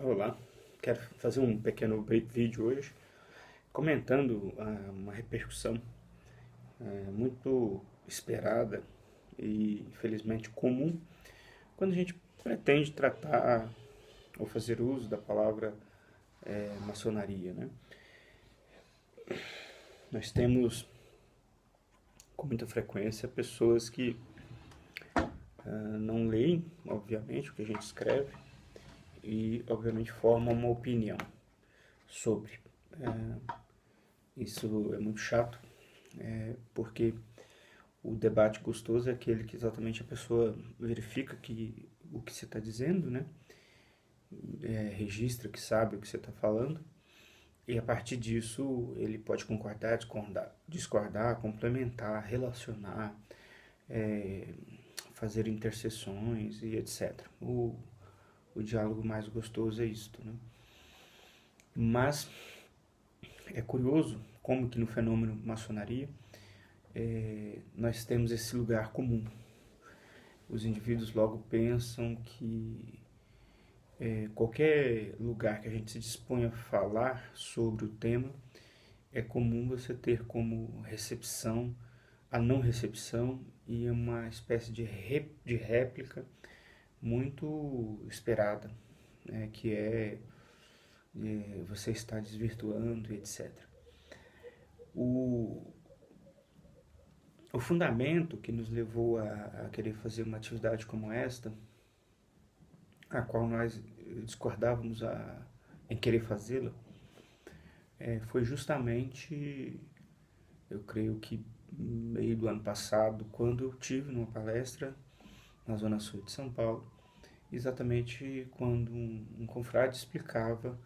Olá, quero fazer um pequeno vídeo hoje comentando uma repercussão muito esperada e infelizmente comum quando a gente pretende tratar ou fazer uso da palavra maçonaria, né? Nós temos com muita frequência pessoas que não leem, obviamente, o que a gente escreve e, obviamente, formam uma opinião sobre. Isso é muito chato, porque o debate gostoso é aquele que exatamente a pessoa verifica que o que você está dizendo, né? Registra que sabe o que você está falando, e a partir disso ele pode concordar, discordar, complementar, relacionar, é, fazer interseções e etc. O diálogo mais gostoso é isto, né? Mas é curioso como que no fenômeno maçonaria nós temos esse lugar comum. Os indivíduos logo pensam que qualquer lugar que a gente se disponha a falar sobre o tema, é comum você ter como recepção a não recepção e uma espécie de réplica muito esperada, né, que você está desvirtuando e etc. O, o fundamento que nos levou a querer fazer uma atividade como esta, a qual nós discordávamos em querer fazê-la, foi justamente, eu creio que meio do ano passado, quando eu tive numa palestra na Zona Sul de São Paulo, exatamente quando um confrade explicava,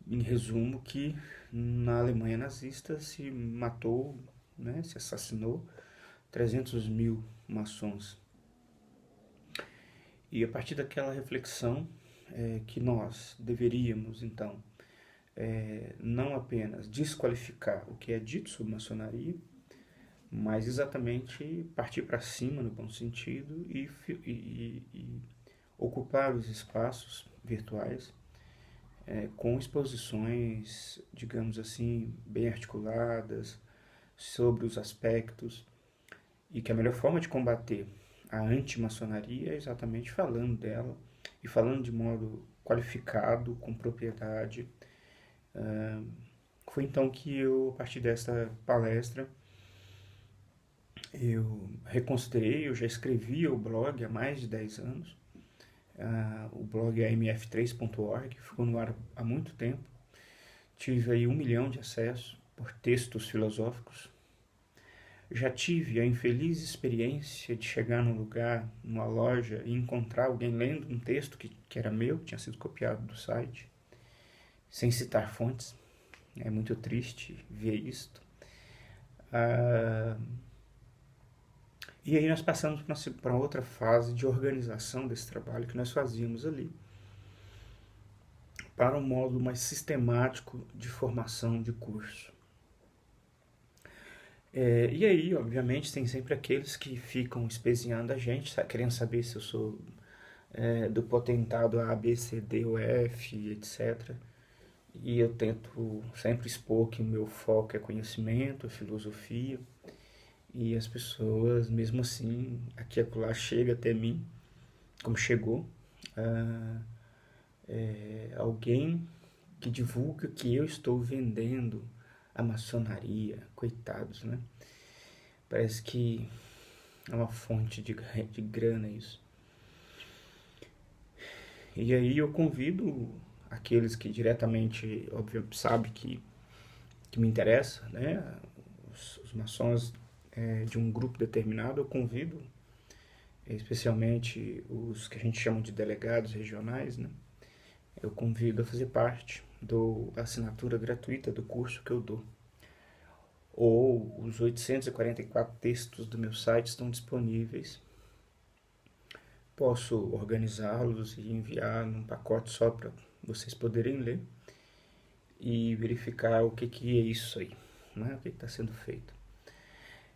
em resumo, que na Alemanha nazista se matou, né, se assassinou 300 mil maçons. E a partir daquela reflexão que nós deveríamos, então, não apenas desqualificar o que é dito sobre maçonaria, mas exatamente partir para cima no bom sentido e ocupar os espaços virtuais com exposições, digamos assim, bem articuladas sobre os aspectos, e que a melhor forma de combater a antimaçonaria é exatamente falando dela e falando de modo qualificado, com propriedade. Foi então que eu, a partir dessa palestra, eu reconsiderei, eu já escrevia o blog há mais de 10 anos. O blog é mf3.org, ficou no ar há muito tempo. Tive aí 1 milhão de acessos por textos filosóficos. Já tive a infeliz experiência de chegar num lugar, numa loja, e encontrar alguém lendo um texto que era meu, que tinha sido copiado do site, sem citar fontes. É muito triste ver isto. E aí nós passamos para outra fase de organização desse trabalho que nós fazíamos ali, para um modo mais sistemático de formação de curso. E aí, obviamente, tem sempre aqueles que ficam espezinhando a gente, querendo saber se eu sou do potentado A, B, C, D ou F, etc. E eu tento sempre expor que o meu foco é conhecimento, filosofia, e as pessoas, mesmo assim, aqui e acolá, chega até mim, como chegou, alguém que divulga que eu estou vendendo a maçonaria, coitados, né? Parece que é uma fonte de grana isso. E aí eu convido aqueles que diretamente, obviamente, sabem que me interessa, né? Os maçons de um grupo determinado, eu convido, especialmente os que a gente chama de delegados regionais, né? Eu convido a fazer parte da assinatura gratuita do curso que eu dou. Ou os 844 textos do meu site estão disponíveis. Posso organizá-los e enviar num pacote só para vocês poderem ler e verificar o que é isso aí, né? O que está sendo feito.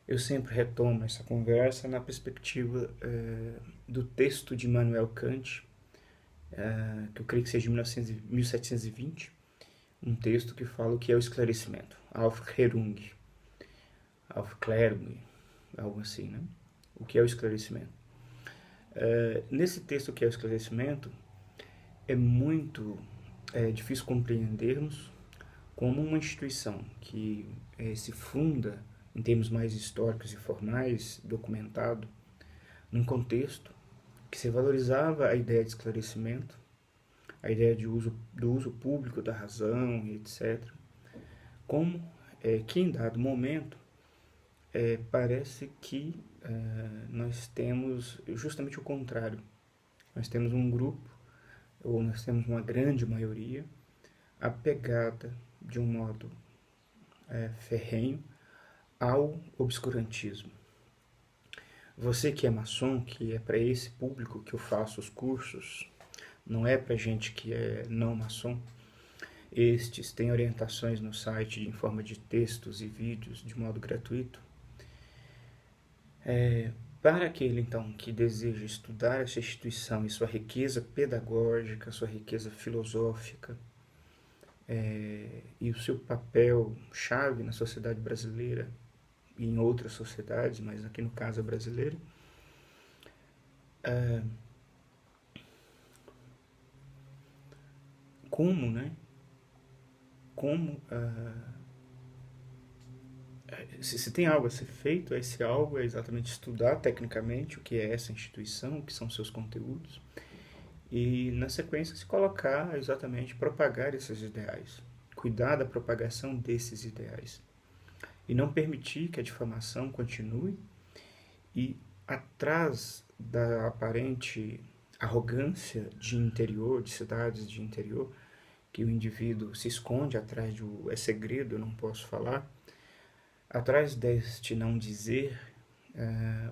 Eu sempre retomo essa conversa na perspectiva do texto de Immanuel Kant, que eu creio que seja de 1720, um texto que fala o que é o esclarecimento. Aufklärung, algo assim, né? O que é o esclarecimento? Nesse texto, o que é o esclarecimento, é muito difícil compreendermos como uma instituição que se funda, em termos mais históricos e formais, documentado, num contexto que se valorizava a ideia de esclarecimento, a ideia do uso público da razão e etc., como que em dado momento parece que nós temos justamente o contrário. Nós temos um grupo, ou nós temos uma grande maioria, apegada de um modo ferrenho ao obscurantismo. Você que é maçom, que é para esse público que eu faço os cursos, não é para gente que é não maçom. Estes têm orientações no site em forma de textos e vídeos de modo gratuito. Para aquele, então, que deseja estudar essa instituição e sua riqueza pedagógica, sua riqueza filosófica, e o seu papel chave na sociedade brasileira e em outras sociedades, mas aqui no caso a brasileira, como, né? Como se tem algo a ser feito, esse algo é exatamente estudar tecnicamente o que é essa instituição, o que são seus conteúdos, e na sequência se colocar exatamente propagar esses ideais, cuidar da propagação desses ideais, e não permitir que a difamação continue e atrás da aparente arrogância de interior, de cidades de interior, que o indivíduo se esconde atrás de é segredo, eu não posso falar, atrás deste não dizer,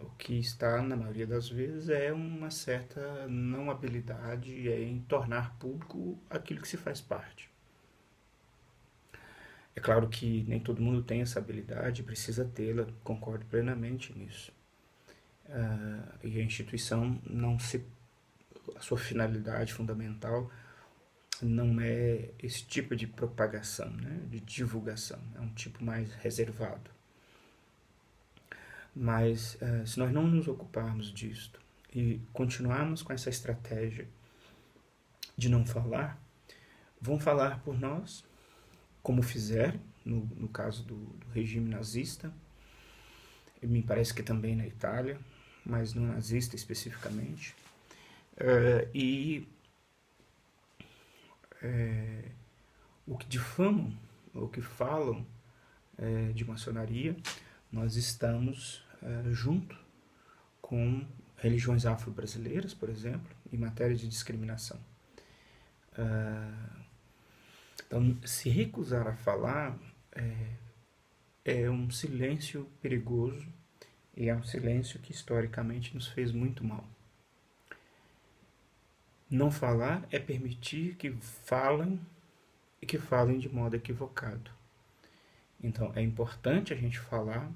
o que está, na maioria das vezes, é uma certa não habilidade em tornar público aquilo que se faz parte. É claro que nem todo mundo tem essa habilidade, precisa tê-la, concordo plenamente nisso. E a instituição não se. A sua finalidade fundamental não é esse tipo de propagação, né, de divulgação, é um tipo mais reservado. Mas se nós não nos ocuparmos disto e continuarmos com essa estratégia de não falar, vão falar por nós, como fizeram no caso do regime nazista, e me parece que também na Itália, mas no nazista especificamente, e o que difamam, o que falam de maçonaria, nós estamos junto com religiões afro-brasileiras, por exemplo, em matéria de discriminação. Então, se recusar a falar é um silêncio perigoso e é um silêncio que historicamente nos fez muito mal. Não falar é permitir que falem e que falem de modo equivocado. Então, é importante a gente falar,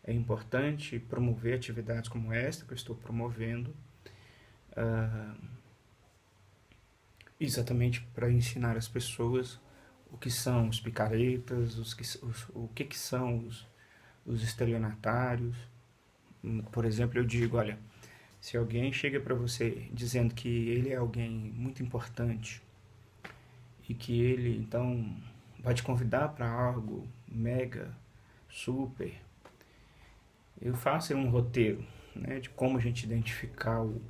é importante promover atividades como esta que eu estou promovendo, exatamente para ensinar as pessoas o que são os picaretas, o que são os estelionatários. Por exemplo, eu digo, olha, se alguém chega para você dizendo que ele é alguém muito importante e que ele, então, vai te convidar para algo mega, super, eu faço um roteiro, né, de como a gente identificar o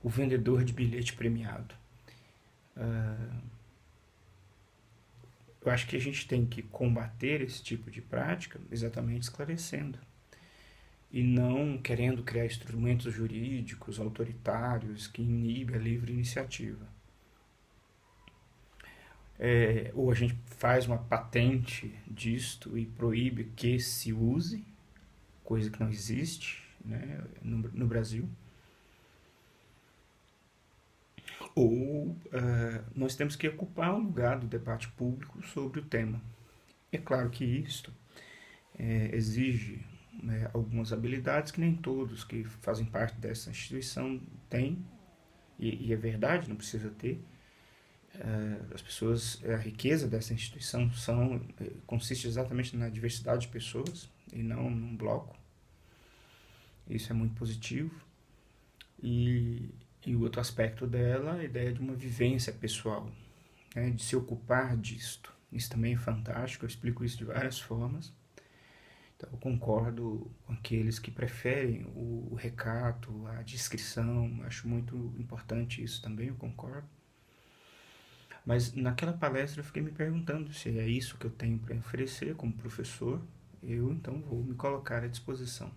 vendedor de bilhete premiado. Eu acho que a gente tem que combater esse tipo de prática exatamente esclarecendo e não querendo criar instrumentos jurídicos autoritários que inibem a livre iniciativa. Ou a gente faz uma patente disto e proíbe que se use, coisa que não existe, né, no Brasil. Ou nós temos que ocupar o lugar do debate público sobre o tema. É claro que isto exige algumas habilidades que nem todos que fazem parte dessa instituição têm e é verdade, não precisa ter. As pessoas, a riqueza dessa instituição consiste exatamente na diversidade de pessoas e não num bloco. Isso é muito positivo. E, e o outro aspecto dela, a ideia de uma vivência pessoal, né, de se ocupar disto. Isso também é fantástico, eu explico isso de várias formas. Então, eu concordo com aqueles que preferem o recato, a discrição, acho muito importante isso também, eu concordo. Mas naquela palestra eu fiquei me perguntando se é isso que eu tenho para oferecer como professor, eu então vou me colocar à disposição.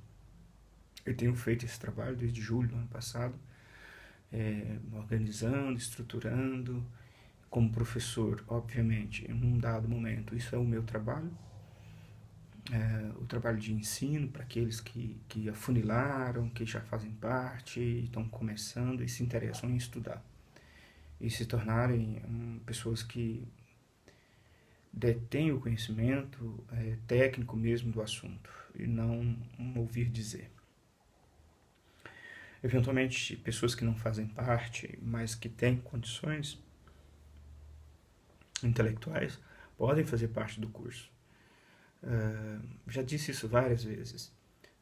Eu tenho feito esse trabalho desde julho do ano passado, organizando, estruturando, como professor, obviamente, em um dado momento, isso é o meu trabalho, o trabalho de ensino para aqueles que afunilaram, que já fazem parte, estão começando e se interessam em estudar. E se tornarem pessoas que detêm o conhecimento técnico mesmo do assunto, e não um ouvir dizer. Eventualmente, pessoas que não fazem parte, mas que têm condições intelectuais, podem fazer parte do curso. Já disse isso várias vezes.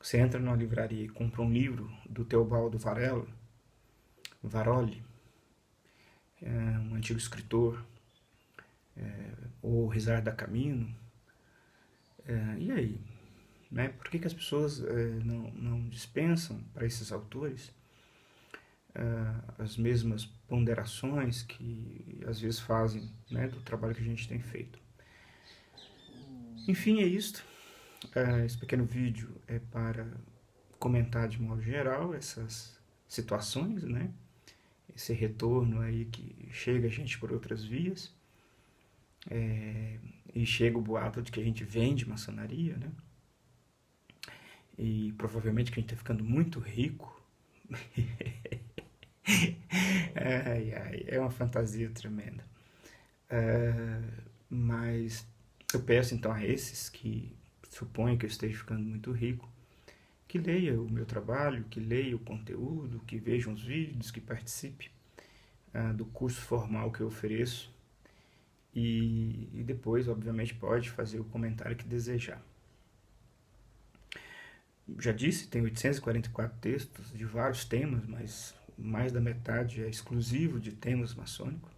Você entra numa livraria e compra um livro do Teobaldo Varoli, um antigo escritor, ou Risar da Camino, e aí? Né? Por que as pessoas não dispensam para esses autores as mesmas ponderações que às vezes fazem, né, do trabalho que a gente tem feito? Enfim, é isto. Esse pequeno vídeo é para comentar de modo geral essas situações, né? Esse retorno aí que chega a gente por outras vias, e chega o boato de que a gente vende maçonaria, né? E provavelmente que a gente está ficando muito rico. Ai, ai, é uma fantasia tremenda. Mas eu peço então a esses que supõem que eu esteja ficando muito rico, que leia o meu trabalho, que leia o conteúdo, que vejam os vídeos, que participe do curso formal que eu ofereço, e depois, obviamente, pode fazer o comentário que desejar. Já disse, tem 844 textos de vários temas, mas mais da metade é exclusivo de temas maçônicos.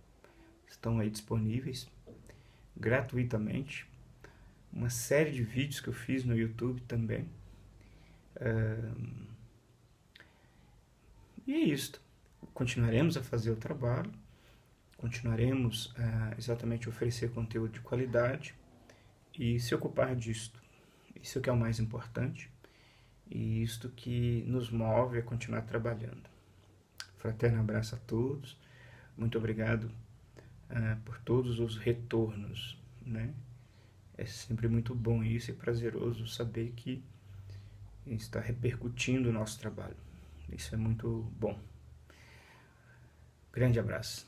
Estão aí disponíveis gratuitamente. Uma série de vídeos que eu fiz no YouTube também. E é isto. Continuaremos a fazer o trabalho, continuaremos a exatamente oferecer conteúdo de qualidade e se ocupar disto. Isso que é o mais importante e isto que nos move a continuar trabalhando. Fraterno abraço a todos. Muito obrigado por todos os retornos, né? É sempre muito bom isso e prazeroso saber que está repercutindo o nosso trabalho. Isso é muito bom. Grande abraço.